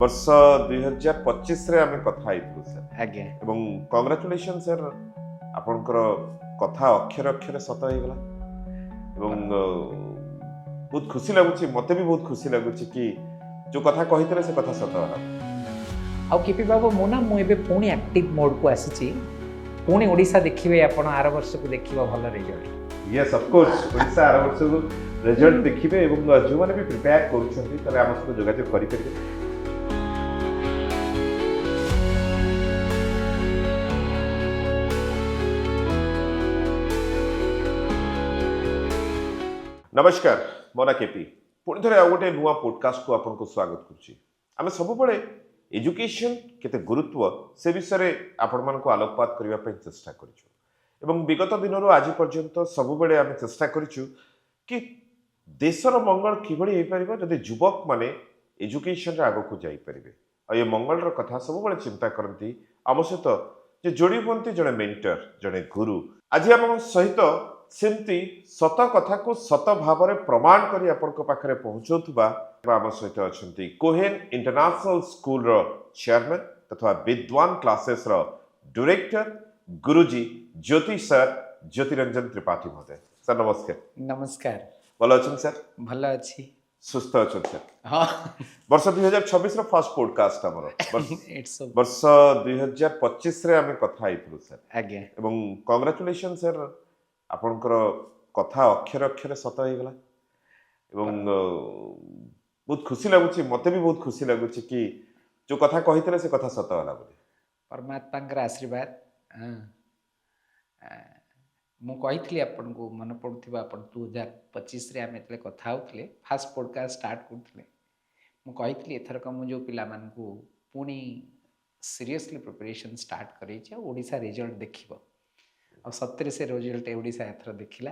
वर्ष 2025 रे आमे कथा आइतु सर आज्ञा एवं कांग्रेचुलेशन सर आपनकर कथा अक्षर अक्षर सत हो गला एवं बहुत खुशी लागुची मते भी बहुत खुशी लागुची कि जो कथा कहितले से कथा सत होला आउ केपी बाबू मु ना मु एबे पुणी एक्टिव मोड को आसीची पुणी ओडिसा देखिबे आपण आर वर्ष को देखिबा भल result yes of course Odisha आर वर्ष को रिजल्ट देखिबे एवं जो माने भी प्रिपेयर करूछंती तले हम सब जोगाजोग करि परिबे। नमस्कार मोना केपी पुणी थे गोटे नुआ पॉडकास्ट को आपको स्वागत करुच्ची आम सब एजुकेशन केते गुरुत्व से विषय आपण मान आलोकपात करने चेष्टा करूँ विगत दिन आज पर्यंत सब आम चेष्टा करूँ कि देशर मंगल किभली हो पार जदि युवक माने एजुकेशन आग को जापरेंगे और ये मंगल कथा सब चिंता करती आम सहित जोड़ी हमें जड़े मेंटर जड़े गुरु आज आम सहित सेमती सत कथा को सत भाव में प्रमाण करी आपण पाखरे पहुंचौथुबा आम सहित अच्छा कोहेन इंटरनेशनल स्कूल रो चेयरमैन तथा विद्वान क्लासेस रो डायरेक्टर गुरुजी ज्योति सर ज्योतिरंजन त्रिपाठी महोदय सर नमस्कार। नमस्कार भल अच्छा सर भल अच्छी सुस्थ अच्छा सर हाँ वर्ष 2026 रो फर्स्ट पॉडकास्ट हमरो इट्स वर्ष 2025 रे आमे कथा आइतु सर आज्ञा एवं कांग्रेचुलेशन सर आपनकर कथा अक्षर अक्षर सत हो गला एवं बहुत खुशी लगुच मते भी बहुत खुशी लगुच कि जो कथा कहितले से कथा सत होला बोली परमात्मा आशीर्वाद मु कही आपन को मन पड़ुथिबा आपण 2025 रे आमे कथा होतले फास्ट पॉडकास्ट स्टार्ट करथले मु कही एथरक मु जो पिला मान को पुणी सीरियसली प्रिपरेशन स्टार्ट करै छै ओडिसा रिजल्ट देखिबो और सत्तर से रिजल्ट ओडिशा एथर देखिला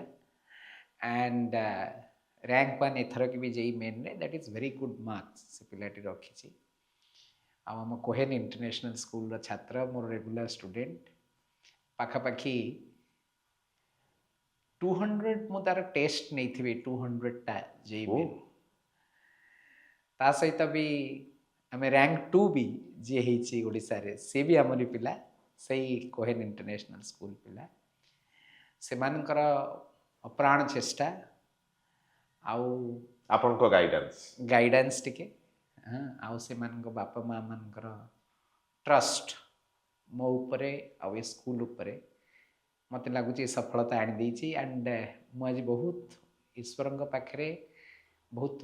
एंड रैंक 1 एथर की भी जेई मेन रे that is very good marks से पिलाटी रखी आम कोहेन इंटरनेशनल स्कूल रो छात्र मोर रेगुलर स्टूडेंट पाखापाखि 200 मु तार टेस्ट नहीं थी 200 टा जेई मेन ता सहित भी आम रैंक 2 भी जे हेची ओडिशा रे से भी हमरी पिला सही कोहेन इंटरनेशनल स्कूल पिला से मानकर अप्राण चेष्टा आउ आपनको गाइडेंस टिके हाँ आउ से मानक बापा माँ मानकर ट्रस्ट मो उपरे आउ ए स्कूल उपरे मत लगुच सफलता आनी देछि एंड मुझे बहुत ईश्वर पाखे बहुत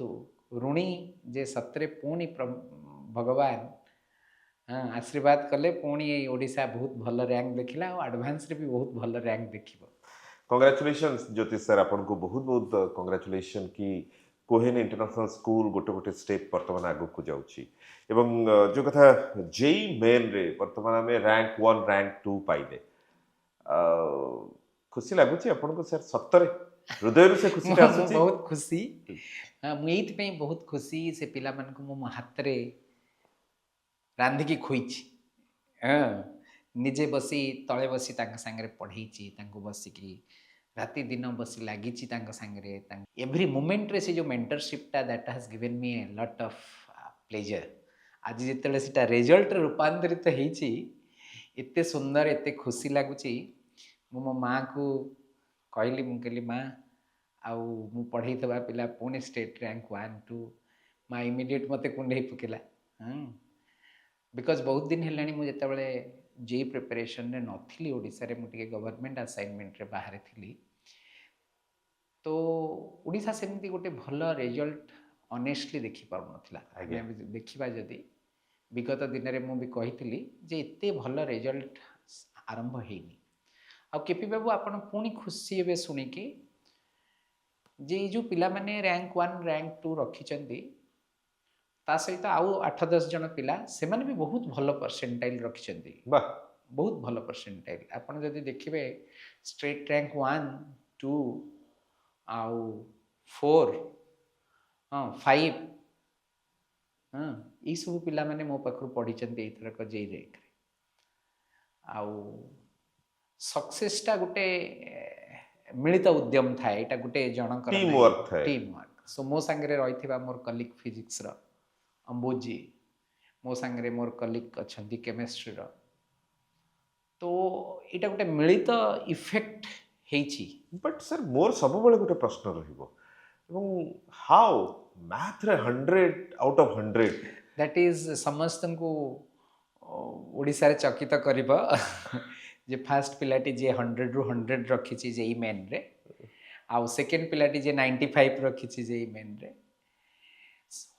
ऋणी जे सतरे पुणी भगवान हाँ आशीर्वाद कले पुणी ओडिशा बहुत भल रैंक देखिला और एडवांस रे भी बहुत भल रैंक देखिबो। कांग्रेचुलेशन ज्योति सर आपको बहुत बहुत कांग्रेचुलेशन कि कोहेन इंटरनेशनल स्कूल गोटे गोटे स्टेप वर्तमान आगु को जाउची एवं जो कथा जेई मेन रे वर्तमान में रैंक 1 रैंक 2 पाइले खुशी लगुची आपको सर सत्तरे हृदय से खुशी आसुची बहुत खुशी मु एथि पे बहुत खुशी से पिला मन को मो हाथ रे रांधिकी खुईची निजे बसी तले बसी तांका सांगरे पढ़ेची तांको बसिकी राति दिन बसी लागिची तांका सांगरे एवरी मोमेंट रे से जो मेंटरशिप टा that has given me a lot of pleasure आज जिते सेटा रिजल्ट रूपांतरित हेची एते सुंदर एते खुशी लागुची मो माँ को कहली मु कहली माँ आउ मु पढ़ई थबा पिला पुणे स्टेट रैंक 1 2 माँ इमिडिएट मते कुंडे पकेला बिकॉज बहुत दिन हेलानी मु जेतेबेले जे प्रिपरेशन रे नथिली ओडिसा रे मुटिके गवर्नमेंट असाइनमेंट रे बाहर थिली तो ओडिसा सेमती गोटे भल रिजल्ट ऑनेस्टली देखि पार नथिला देखिबा जदी विगत दिन रे मु भी कहितली जे एते भल रिजल्ट आरंभ हेनी आ केपी बाबू आपण पुणी खुशी हेबे सुनी कि जे जो पिला माने रैंक 1 रैंक 2 रखी चंदी ता सहित आउ 8-10 जन पिला से माने भी बहुत भल परसेंटाइल रखिछंती बहुत भल परसेंटाइल आपण जदि देखिबे स्टेट रैंक 1 2 आउ 4 हाँ 5 हाँ ई सब पिला माने मो पाखरु पढ़िछंती एथरक जेई रैंक आउ सक्सेस टा गुटे मिलित उद्यम थाए एटा गुटे जनकर टीम वर्क सो मो संगे रहिथिबा मोर कलीग फिजिक्स रो अंबुजी मो सांगे मोर कलिग अच्छा केमिस्ट्री तो यहाँ गोटे मिलित इफेक्ट ହେଇଛି बट सर मोर सब गोटे प्रश्न रहिबो ଏବଂ हाउ मैथ रे 100 आउट ऑफ 100 दैट इज ସମସ୍ତଙ୍କୁ ଓଡ଼ିଶାରେ ଚକିତ କରିବ ଯେ ଫାଷ୍ଟ ପିଲାଟି ଯିଏ 100ରୁ 100 ରଖିଛି ଯେଇ ମେନ୍ରେ ଆଉ ସେକେଣ୍ଡ ପିଲାଟି ଯିଏ 95 ରଖିଛି ଯେଇ ମେନ୍ରେ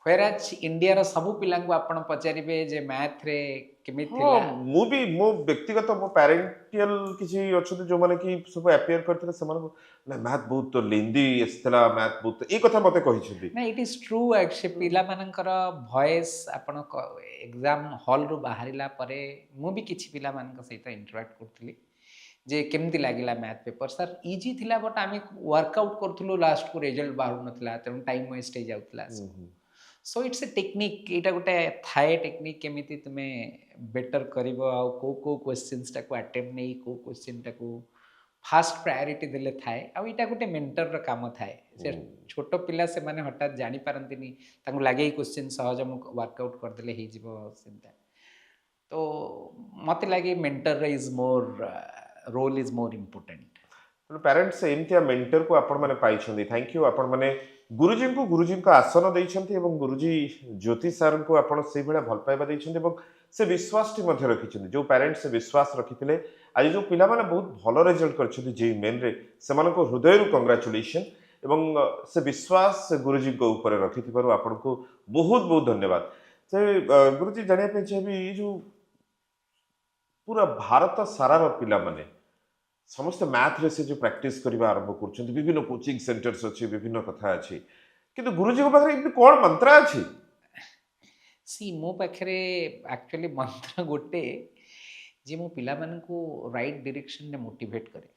ହ୍ୱେରାଜ୍ ଇଣ୍ଡିଆର ସବୁ ପିଲାଙ୍କୁ ଆପଣ ପଚାରିବେ ଯେ ମ୍ୟାଥରେ କେମିତି हाँ ଥିଲା मु भी मो व्यक्तिगत मो पेरेंटियल किसी अच्छे जो माने कि सब अपियर करते से ना मैथ बहुत लेंदी एसला मैथ बहुत ए कथा मते कहिसेंती ना इट इज ट्रू एक्चुअली पिलामानଙ୍କର ଭଏସ୍ ଆପଣ ଏକ୍ଜାମ୍ ହଲ୍ରୁ ବାହାରିଲା ପରେ ମୁଁ ବି କିଛି ପିଲାମାନଙ୍କ ସହିତ ଇଣ୍ଟରାକ୍ଟ କରୁଥିଲି ଯେ କେମିତି ଲାଗିଲା ମ୍ୟାଥ୍ ପେପର୍ ସାର୍ ଇଜି ଥିଲା ବଟ୍ ଆମେ ୱାର୍କଆଉଟ୍ କରୁଥିଲୁ ଲାଷ୍ଟକୁ ରେଜଲ୍ଟ ବାହାରୁନଥିଲା ତେଣୁ ଟାଇମ୍ ୱେଷ୍ଟ ହେଇଯାଉଥିଲା सो इट्स ए टेक्निक यहाँ गोटे थाए टेक्निक केमी तुम बेटर कर क्वेश्चंस टाक अटेम्प्ट नहीं कौ क्वेश्चन टाक फास्ट प्रायोरिटी देले थाए आईटा गोटे मेंटर काम थाए से छोट पिला से माने हठात जानी पारंतिनी तांको लागे क्वेश्चन सहज मु वर्कआउट करदेले हो जिवो सेंता तो मते लागे mentor is more role is more important parents एमतिया मेंटर को आपण माने पाइछंदी थैंक यू आपण माने गुरुजी को आसन देइछंती एवं गुरुजी ज्योति सर को आपण से बेला भल पाइबा देइछंती एवं से विश्वास टी मध्य रखिछंती जो पेरेंट्स से विश्वास रखिथिले आज जो पिला माने बहुत भल रिजल्ट करछंती जे मेन रे सेमान को हृदय रु कांग्रेचुलेशन एवं से विश्वास गुरुजी को ऊपर रखिथिबारु आपण को बहुत बहुत धन्यवाद से गुरुजी जानिया पे चाहिए ये जो पूरा भारत सारा रो पिला माने समस्त मैथ रे से जो प्रैक्टिस करबा आरंभ करछंती विभिन्न कोचिंग सेंटर्स अछि विभिन्न कथा अछि किंतु गुरुजी को पाखरे इमति कोन मंत्र अछि सी मो पाखरे एक्चुअली मंत्र गोटे जे मो पिला मन को राइट डायरेक्शन में मोटिवेट करे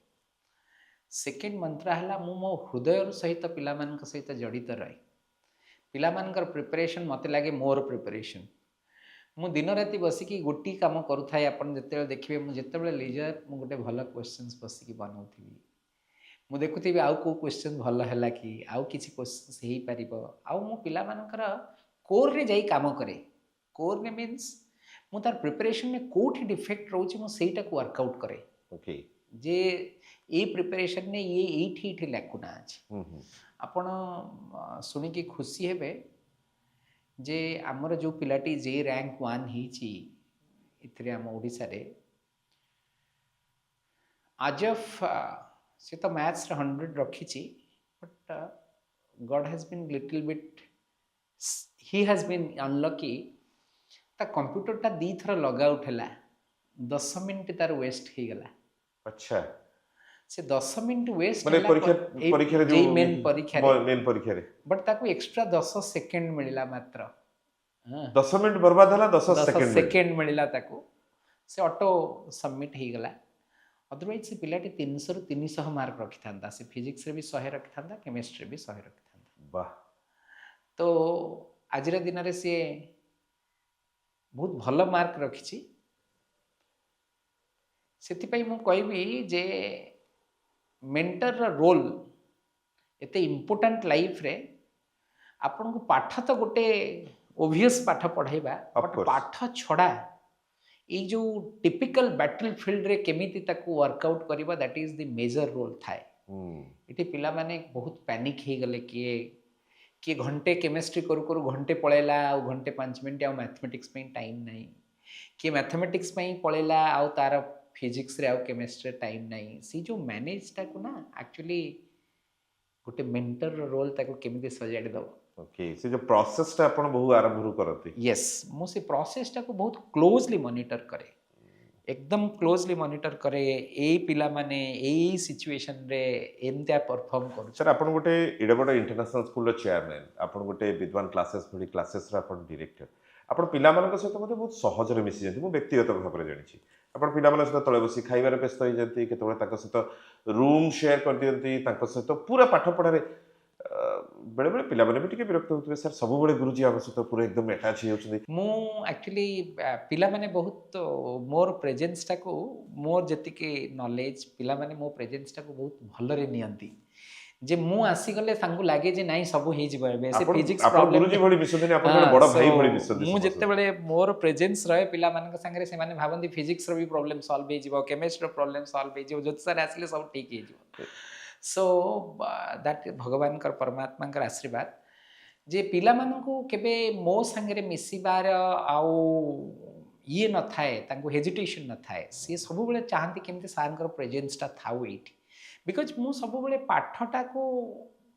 सेकेंड मंत्र हला मो हृदय सहित पिला मन सहित जड़ित रहे पिला मानकर प्रिपरेशन मते लागे मोर प्रिपरेशन मु दिन राति बसिकी गोटी काम करूଥାଏ आपण जेते देखिबे मु जेते बेले लेजर मु गोटे भल क्वेश्चंस बसिकी बनाउथिबी मु देखुथिबी आउ को क्वेश्चन भल हैला कि आउ किछि क्वेश्चंस हेई परिबो आउ मु पिला मानकर कोर रे जाई काम करे कोर ने मींस मु तार प्रिपरेशन में कोठी डिफेक्ट रहउछि मु सेईटा को वर्कआउट करे ओके जे ए प्रिपरेशन ने ये एठी एठी लाकुना अछि आपण सुनिकी खुशी हेबे जे आमर जो पिलाटी जे रैंक 1 हिची इतरे आम ओडिसा रे आज ऑफ से तो मैथ्स 100 रखी but god has been little bit he has been unlucky ता कंप्यूटर टा दी थर लगा उठला 10 मिनिट तार वेस्ट हो गला अच्छा से 10 मिनिट वेस्ट माने परीक्षा रे जो मेन परीक्षा रे बट ताको एक्स्ट्रा 10 सेकंड मिलला मात्र 10 मिनिट बर्बाद हला 10 सेकंड मिलला ताको से ऑटो सबमिट हो गला अदरवाइज से पिलाटी 300 रु 300 मार्क रखि थांता से फिजिक्स रे भी 100 रखि थांता केमिस्ट्री भी 100 रखि थांता वाह तो आज रे दिन रे से बहुत भल मार्क रखिछि सेति पई मु कहबी जे मेंटर रोल एते इम्पोर्टेंट लाइफ रे आपन को पाठ तो गोटे ओबियस पाठ पढ़ाइबा बट पाठ छड़ा ये जो टिपिकल बैटल फील्ड रे केमिति ताको वर्कआउट करबा that is the major role थाए इति पिला माने बहुत पैनिक हे गले कि घंटे केमिस्ट्री करू करू घंटे पळेला आ घंटे 5 मिनिट आ मैथमेटिक्स पे टाइम नाही कि मैथमेटिक्स पे पळेला आ तार फिजिक्स रे आ केमिस्ट्री टाइम नाही सी जो मैनेज ताको ना एक्चुअली गोटे मेंटर रोल ताको केमिति सजाडी दबो ओके से जो प्रोसेस टा आपण बहु आरंभ रु करते यस मो से प्रोसेस टा को बहुत क्लोजली मॉनिटर करे एकदम क्लोजली मॉनिटर करे ए पिला माने ए सिचुएशन रे एमता परफॉर्म करू सर आपण गोटे एडा बड इंटरनेशनल स्कूल रो चेयरमैन आपण गोटे विद्वान क्लासेस भडी क्लासेस रो आपण डायरेक्टर आपण पिला मानक सहित मते बहुत सहज रे मिसि जंती मु व्यक्तिगत भाव रे जानिछि आपण पिला मानक सहित तळे बसी खाइबार व्यस्त होई जंती केतबे ताक सहित रूम शेयर कर दियंती ताक सहित पूरा पाठ पढा रे बेले बेले पिला माने भी टिके विरक्त होतबे सर सब बेले गुरुजी आम सहित पूरा एकदम अटैच हो जंती मु एक्चुअली पिला माने बहुत मोर प्रेजेंस टाको मोर जति के नॉलेज पिला माने मो प्रेजेंस टाको बहुत भल रे नियंती जे मु आसीगले तांकु लागे जे नाई सब हे जिवो एबे से फिजिक्स ଆପଣ प्रॉब्लम ଗୁରୁଜୀ ଭଳି ମିଶନ୍ତିନି ଆପଣ ଜଣେ ବଡ ଭାଇ ଭଳି ମିଶନ୍ତି मु ସମସ୍ତଙ୍କ जेतेबेले मोर प्रेजेंस रहे पिला मानक संगे से माने भाबंती फिजिक्स रो भी प्रॉब्लम सॉल्व हे जिवो केमिस्ट्री रो प्रॉब्लम सॉल्व हे जिवो ज्योतिष आसिले सब ठीक हे जिवो सो दैट भगवान कर परमात्मा कर आशीर्वाद जे पिला मानकु केबे मो संगे मिसिबार आउ ये न थाए तांकु हेजिटेशन न थाए सी सब बेले चाहती केमते सार प्रेजेंस टा थाउ एठी बिकज मु सब बेले पाठटा को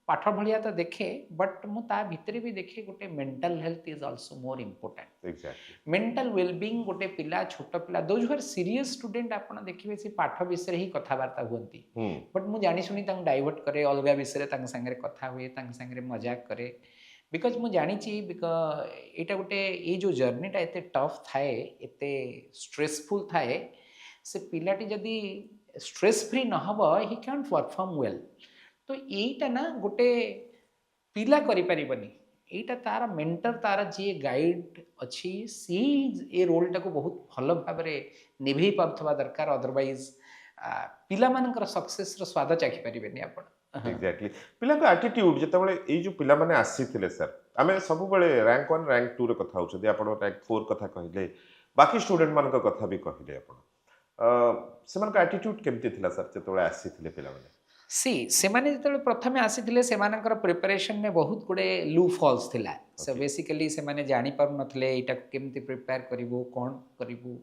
पाठ भलिया तो देखे बट मु ता भितरे भी देखे गोटे mental health is also more important exactly mental wellbeing गोटे पिला छोट पिला those who are serious student आपण देखिबे से पाठ विषय ही कथबार्ता हुअंती बट मु जानी सुनी तांग डाइवर्ट करे अलगा विषय तांग संगे कथा हुए तांग संगे मजाक करे बिकज मु जानी बिकज एटा गोटे ये जो जर्नीटा एते टफ थाए एते स्ट्रेसफुल थाए से पिलाटी जदि स्ट्रेस फ्री न hub he can perform well तो यहीटा ना गोटे पिला करि परिबनी एटा तार मेंटर तार जी गाइड अच्छी सी ए रोल टाको बहुत भल भाव निभे पारथबा दरकार अदरवाइज पिला मानकर सक्सेस रो स्वाद चाखी परिबेनी आपण एग्जैक्टली पिलाको एटीट्यूड जेतेबेले एई जो पिला माने आसीथिले सर आमे सब बेले रैंक 1 रैंक 2 रे कथा होछथि आपण रैंक 4 कथा कहिले बाकी स्टूडेंट मान कथा भी कहिले आपण सेमान का एटीट्यूड केमती थिला सर जेतेबेले आसीथिले पिला माने सी से माने जेतेबेले प्रथमे आसीथिले सेमानकर प्रिपरेशन में बहुत गुडे लू फॉल्स थिला सो बेसिकली से माने जानि पारु नथले एटा केमती प्रिपेयर करिवो कोन करिवो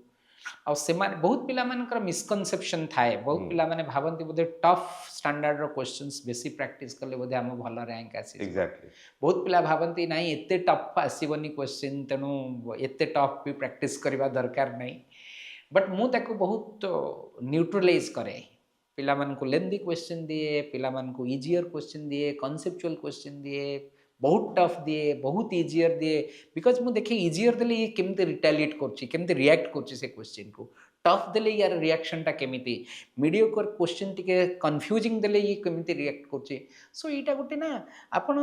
आ से माने बहुत पिला मानकर मिसकनसेप्शन थाए बहुत पिला माने भाबंती बोधे टफ स्टैंडर्ड रो क्वेश्चंस बेसी प्रैक्टिस करले बोधे हम भल रैंक आसी एग्जैक्टली बहुत पिला भाबंती नाही एते टफ आसीबनी क्वेश्चन तेनु एते टफ भी प्रैक्टिस करबा दरकार नाही बट मु ताको बहुत न्यूट्रलाइज करे पिला मानकु लेंदी क्वेश्चन दिए पिला मानकु इजियर क्वेश्चन दिए कॉन्सेप्चुअल क्वेश्चन दिए बहुत टफ दिए बहुत इजियर दिए बिकज मु देखे इजियर देले ये केमते रिटेलिएट करछि केमते रिएक्ट करछि से क्वेश्चन को टफ देले यार रिएक्शन टा केमिति मीडियोकर क्वेश्चन टिके कंफ्यूजिंग देले ये केमिति रिएक्ट करछि सो एटा गोटे ना आपण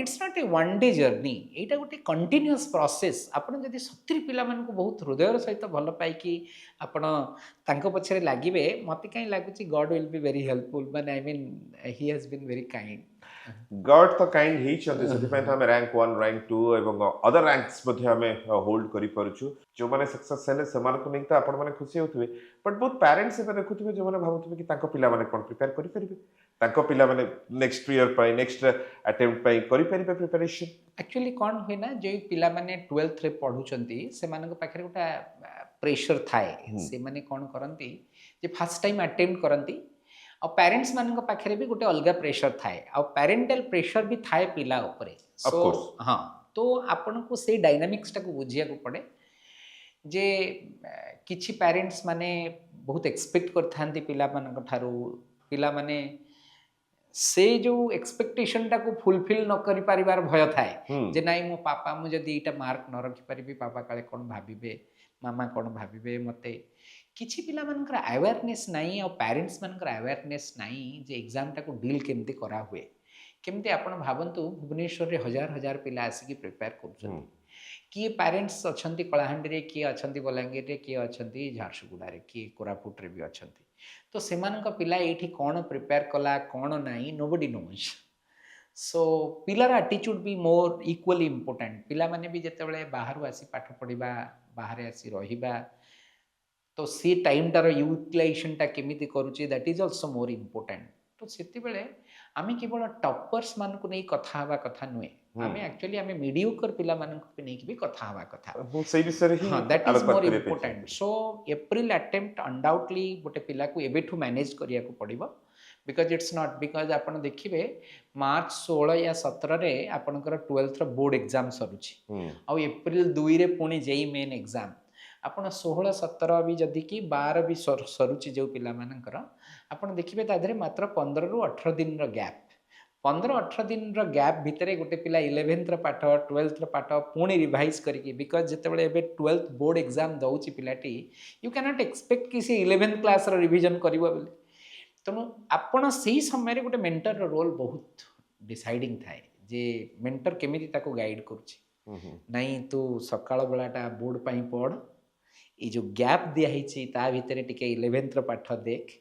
it's not a one day journey एटा गोटे कंटिन्यूअस प्रोसेस आपण जदि सत्तरी पिला मानकु बहुत हृदयर सहित भल पाई कि आपण तांको पछरे लागिबे मते काई लागुछि God will be very helpful but I mean he has been very kind God तो काइंड ही चंदी ସେଥିପାଇଁ ତ ଆମେ रैंक 1 रैंक 2 ଏବଂ अदर रैंक्स मध्ये ଆମେ होल्ड करि परछु जो माने सक्सेस हेले समान को नै त आपण माने खुशी होतबे बट बहुत पेरेंट्स एबे देखुतबे जो माने भाबुतबे कि तांको पिला माने कोन प्रिपेयर करि परिबे तांको पिला माने नेक्स्ट ईयर पई नेक्स्ट अटेम्प्ट पई करि परिबे प्रिपरेशन एक्चुअली कौन हुए ना जो पिला माने 12th रे पढुचंती से मानक पाखरे गोटा प्रेशर थाए से माने कोन करंती जे फर्स्ट टाइम अटेम्प्ट करंती और पेरेंट्स मानक पाखरे भी गोटे अलग प्रेशर थाए और पेरेंटल प्रेशर भी थाए पिला ऊपर सो हाँ तो आपन को से डायनामिक्स टाको बुझिया को पड़े जे किछि पेरेंट्स माने बहुत एक्सपेक्ट कर थांती पिला मानक थारू पिला माने से जो एक्सपेक्टेशन टाको फुलफिल न करि परिवार भय थाए जे नाइ मो पापा मु जदी एटा मार्क न रखि परिबे पापा काले कोन भाबिबे मामा कोन भाबिबे मते किछि पिला मानकर अवेयरनेस नाही और पेरेंट्स मानकर अवेयरनेस नाही जे एग्जाम टाको डील केमती करा हुए केमती आपण भाबंतु भुवनेश्वर रे हजार हजार पिला आसी प्रिपेयर करछन किए पेरेंट्स अछंती कलाहांडी रे किए अछंती बलांगीर रे किए अछंती झारसुगुडा रे किए कोरापुट रे भी अछंती तो सेमानक पिला एठी कोन प्रिपेयर कला कोन नाही नोबडी नोज सो पिलार एटीट्यूड भी मोर इक्वली इंपोर्टेंट पिला माने भी जेतेबेले बाहरु आसी पाठ पढिबा बाहर आसी रहिबा तो सी टाइम टार यूटिलाइजेशन टा केमिति करूची that is also more important तो सेति बेले आमे केवल टॉपर्स मान को नै कथा हवा कथा नुए आमे एक्चुअली आमे मीडियोकर पिला मान को नै कि भी कथा हवा कथा वो सही विषय ही that is more important so April attempt undoubtedly गोटे पिला को एबेठू मैनेज करिया को पड़िबो बिकॉज इट्स नॉट बिकॉज आपण देखिबे मार्च 16 या 17 रे आपनकर 12th रो बोर्ड एग्जाम सरुची आ एप्रिल 2 रे पुणी जेई मेन एग्जाम आपण 16 17 भी जदि कि 12 भी सरुची जो पिला मानकर आपण देखिबे तादरे मात्र 15 रु 18 दिन रो गैप 15 18 दिन रो गैप भितरे गोटे पिला 11th रो पाठ 12th रो पाठ पुणी रिवाइज करिकि बिकॉज जेतेबेले एबे 12th बोर्ड एग्जाम दउची पिलाटी यू कैन नॉट एक्सपेक्ट कि से 11th क्लास रो रिवीजन करिवो बोली तनु आपण सही समय रे गोटे मेंटर रो रोल बहुत डिसाइडिंग थाए जे मेंटर केमिति ताको गाइड करूची नाही तू सकाळ बेलाटा बोर्ड पई पढ ये जो गैप दिया भितर टिके 11th पाठ देख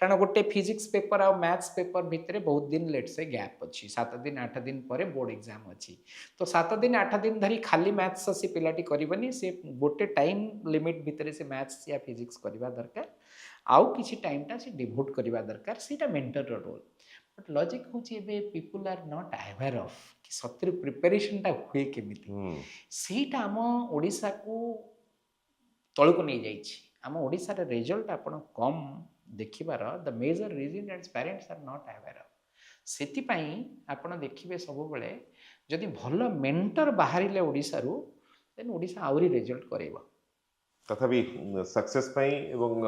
कारण गोटे फिजिक्स पेपर आ मैथ्स पेपर भितर बहुत दिन लेट से गैप अच्छी 7 दिन 8 दिन पर बोर्ड एग्जाम अच्छी तो 7 दिन 8 दिन धरी खाली मैथ्स से पिलाटी करबनी से गोटे टाइम लिमिट भितर से मैथ्स या फिजिक्स करवा दरकार आउ किसी टाइमटा से डिभोट करवा दरकार सीटा मेंटर रोल बट लॉजिक होची एबे people are not aware of कि सत्य प्रिपरेशन टा हुए केमिति सीटा आम ओडिसा को तळको नहीं जाइछि आम ओडिसा रे रिजल्ट आपण कम देखिबार the major reason that parents are not aware of सेति पई आपण देखिबे सब बेले जदि भल मेंटर बाहरिले ओडिसा रु देन ओडिसा आउरी रिजल्ट करेबो तथापि सक्सेस पाई एवं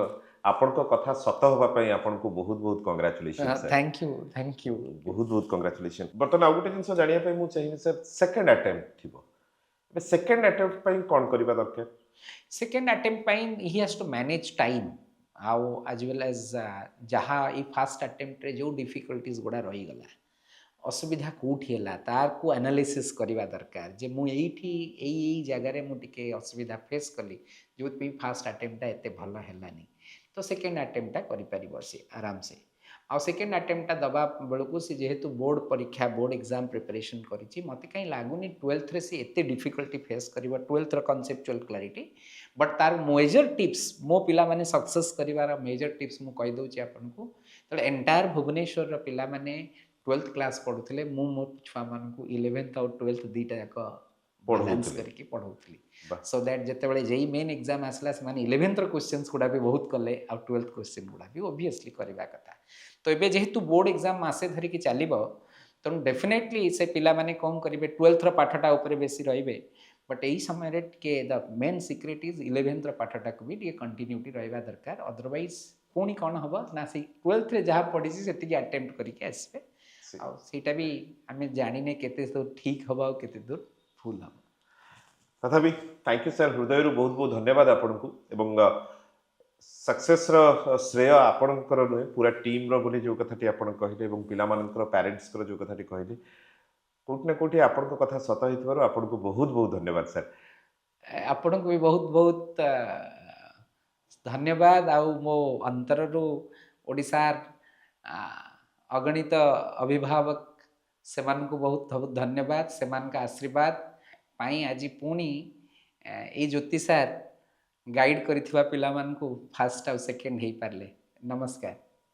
आपनको कथा सत होबा पाई आपनको बहुत बहुत कांग्रेचुलेशन सर थैंक यू बहुत बहुत कांग्रेचुलेशन बर्तन आउ गोटे जिनस जानिया पाई मु चाहिए सर सेकंड अटेम्प्ट थिबो बे सेकंड अटेम्प्ट पाई कोन करबा दरकार सेकेंड अटेम्प्ट पाई he has to manage time आउ एज वेल एज जहाँ ई फास्ट अटेम्प्ट रे जो डिफिकल्टीज गुड़ा रही गला असुविधा कोठी है तार को एनालिसिस करवा दरकार जे मु एठी एई जगह रे मु टिके असुविधा फेस कली जो भी फास्ट अटेम्प्ट एते भल हेलानी तो सेकेंड अटेम्प्ट करि परिबो से आराम से आ सेकेंड अटेम्प्ट दबा बेलू से जेहेतु बोर्ड परीक्षा बोर्ड एग्जाम प्रिपरेशन करी मत कहीं लगुनि 12th रे से एते डिफिकल्टी फेस करिवो 12th रो कॉन्सेप्चुअल क्लैरिटी बट तार मेजर टिप्स मो पिला माने सक्सेस करिवार मेजर टिप्स मु कहि दउची आपनको तले एंटायर भुवनेश्वर रो पिला माने 12th क्लास पढुथिले मु मो छुआ मानकू 11th और 12th दीटा जाक बैलेंस करके पढ़ौथली सो दैट जेतेबेले जेई मेन एग्जाम आसला से माने 11th रो क्वेश्चंस गुडा भी बहुत कले आ 12th क्वेश्चन गुडा भी ऑब्वियसली करबा कथा तो एबे जेहेतु बोर्ड एग्जाम मासे धरी की चलिबो तो डेफिनेटली से पिला माने कम करिवे 12th रो पाठटा ऊपर बेसी रहिबे बट एही समय रे के the main secret is 11th रो पाठटा को भी ये कंटिन्यूटी रहबा दरकार अदरवाइज पुणी कौन हबो ना से 12th रे जहा पढिसी सेति अटेम्प्ट करके आसबे आ सेटा भी हमें जानिने केते तो ठीक हबो आ केते दूर भूल हबो तथापि थैंक यू सर हृदय बहुत बहुत धन्यवाद आपको एवं सक्सेस श्रेय आपणकर नुहे पूरा टीम रो बोली जो कथाटी आपण कहले एवं पिला मानकर पेरेंट्स जो कथाटी कहले कोट ना कोठी आपनको कथा सत हितबारो आपनको बहुत बहुत धन्यवाद सर आपनको भी बहुत बहुत धन्यवाद आउ मो अंतर रो ओडिसार अगणित अभिभावक सेमान को बहुत बहुत धन्यवाद सेमान का आशीर्वाद पाई आज पुणी ए ज्योति सार गाइड करिथिबा पिला मान को फर्स्ट और सेकंड हे पारले नमस्कार।